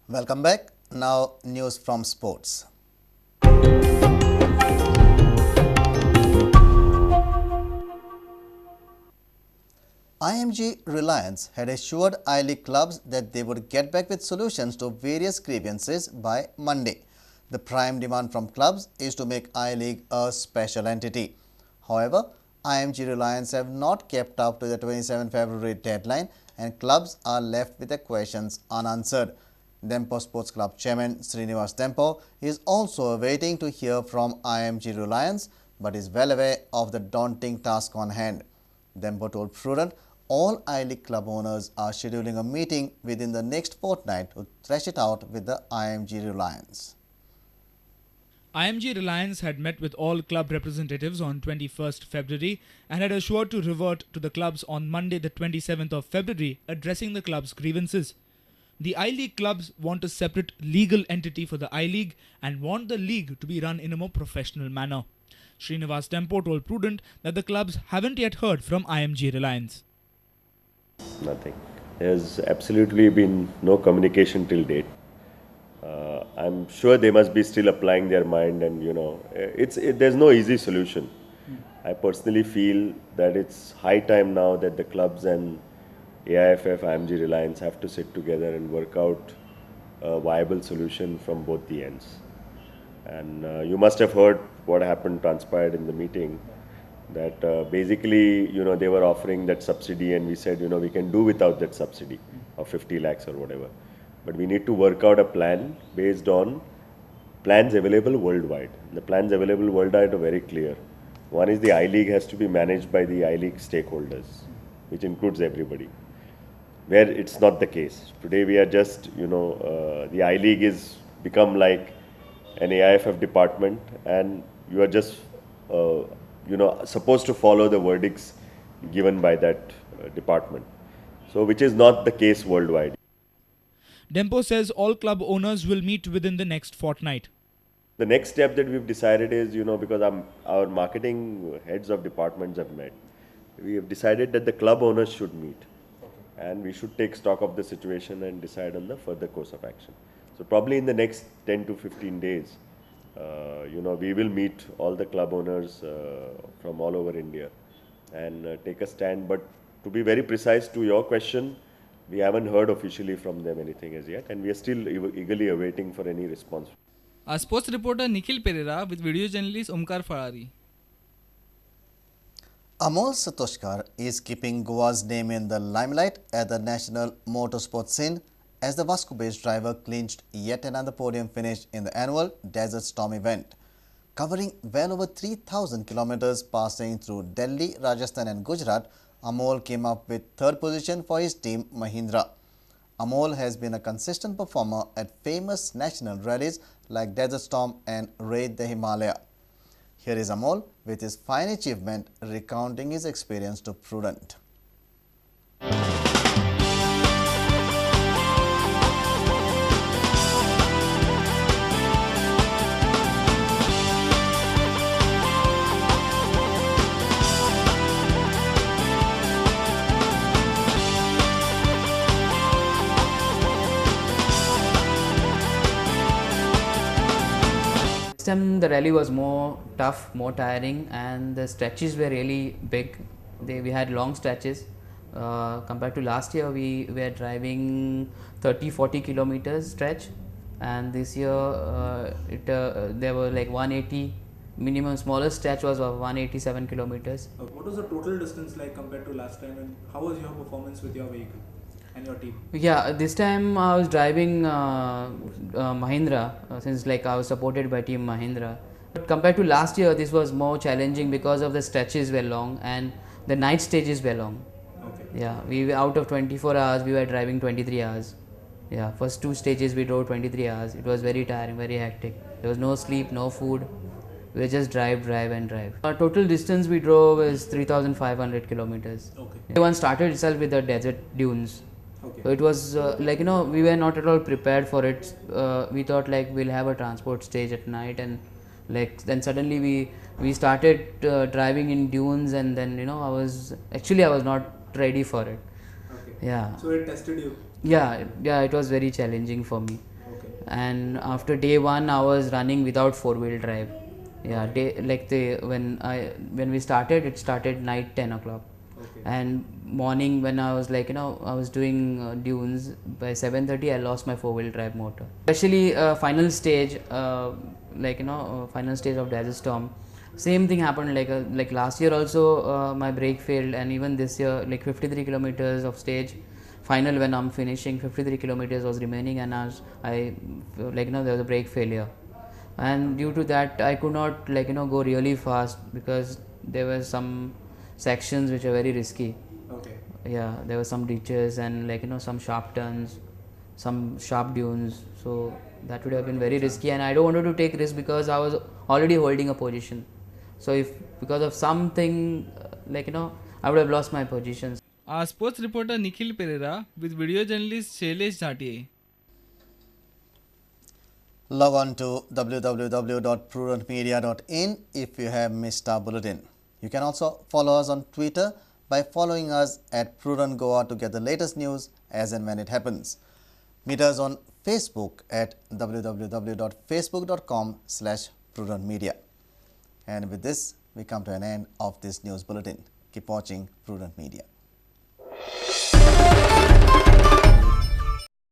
Welcome back. Now, news from sports. IMG Reliance had assured I-League clubs that they would get back with solutions to various grievances by Monday. The prime demand from clubs is to make I-League a special entity. However, IMG Reliance have not kept up to the 27 February deadline and clubs are left with their questions unanswered. Dempo Sports Club Chairman Srinivas Dempo is also awaiting to hear from IMG Reliance but is well aware of the daunting task on hand. Dempo told Prudent all I-League club owners are scheduling a meeting within the next fortnight to thresh it out with the IMG Reliance. IMG Reliance had met with all club representatives on 21st February and had assured to revert to the clubs on Monday the 27th of February addressing the club's grievances. The I-League clubs want a separate legal entity for the I-League and want the league to be run in a more professional manner. Srinivas Dempo told Prudent that the clubs haven't yet heard from IMG Reliance. Nothing. There's absolutely been no communication till date. I'm sure they must be still applying their mind, and there's no easy solution. I personally feel that it's high time now that the clubs and AIFF, IMG Reliance have to sit together and work out a viable solution from both the ends. And you must have heard what transpired in the meeting, that basically, they were offering that subsidy and we said, we can do without that subsidy of 50 lakhs or whatever. But we need to work out a plan based on plans available worldwide. The plans available worldwide are very clear. One is the I-League has to be managed by the I-League stakeholders, which includes everybody. Where it's not the case. Today we are just, the I-League is become like an AIFF department and you are just, supposed to follow the verdicts given by that department. So which is not the case worldwide. Dempo says all club owners will meet within the next fortnight. The next step that we've decided is, because our marketing heads of departments have met, we have decided that the club owners should meet. And we should take stock of the situation and decide on the further course of action. So probably in the next 10 to 15 days, we will meet all the club owners from all over India and take a stand. But to be very precise to your question, we haven't heard officially from them anything as yet, and we are still eagerly awaiting for any response. Sports reporter Nikhil Pereira with video journalist Omkar Farari. Amol Satoshkar is keeping Goa's name in the limelight at the national motorsport scene as the Vasco-based driver clinched yet another podium finish in the annual Desert Storm event. Covering well over 3,000 kilometers passing through Delhi, Rajasthan and Gujarat, Amol came up with third position for his team Mahindra. Amol has been a consistent performer at famous national rallies like Desert Storm and Raid the Himalaya. Here is Amol with his fine achievement recounting his experience to Prudent. This time the rally was more tough, more tiring, and the stretches were really big. We had long stretches. Compared to last year, we were driving 30-40 kilometers stretch, and this year there were like 180 minimum. Smallest stretch was 187 kilometers. What was the total distance like compared to last time, and how was your performance with your vehicle and your team? Yeah, this time I was driving Mahindra since like I was supported by team Mahindra. But compared to last year, this was more challenging because of the stretches were long and the night stages were long. Okay. Yeah, we were out of 24 hours, we were driving 23 hours. Yeah, first two stages we drove 23 hours. It was very tiring, very hectic. There was no sleep, no food. We just drive and drive. Our total distance we drove is 3,500 kilometers. Okay. One started itself with the desert dunes. Okay. So it was we were not at all prepared for it. We thought like we'll have a transport stage at night, and then suddenly we started driving in dunes, and then I was not ready for it. Okay. Yeah. So it tested you. Yeah, it was very challenging for me. and after day one I was running without four-wheel drive. Yeah, when we started, it started night 10 o'clock. Okay. And morning when I was like, I was doing dunes, by 7:30 I lost my four-wheel drive motor. Especially final stage, final stage of Desert Storm. Same thing happened like last year also, my brake failed, and even this year, like 53 kilometers of stage final, when I'm finishing 53 kilometers was remaining, and there was a brake failure, and due to that I could not go really fast because there were some sections which are very risky. Okay. Yeah, there were some ditches and some sharp turns, some sharp dunes, so that would have been very risky, and I don't wanted to take risk because I was already holding a position. So if because of something I would have lost my position. Sports reporter Nikhil Pereira with video journalist Shailesh Jatiye. Log on to www.prudentmedia.in if you have missed our bulletin. You can also follow us on Twitter by following us at Prudent Goa to get the latest news as and when it happens. Meet us on Facebook at www.facebook.com/prudentmedia. And with this, we come to an end of this news bulletin. Keep watching Prudent Media.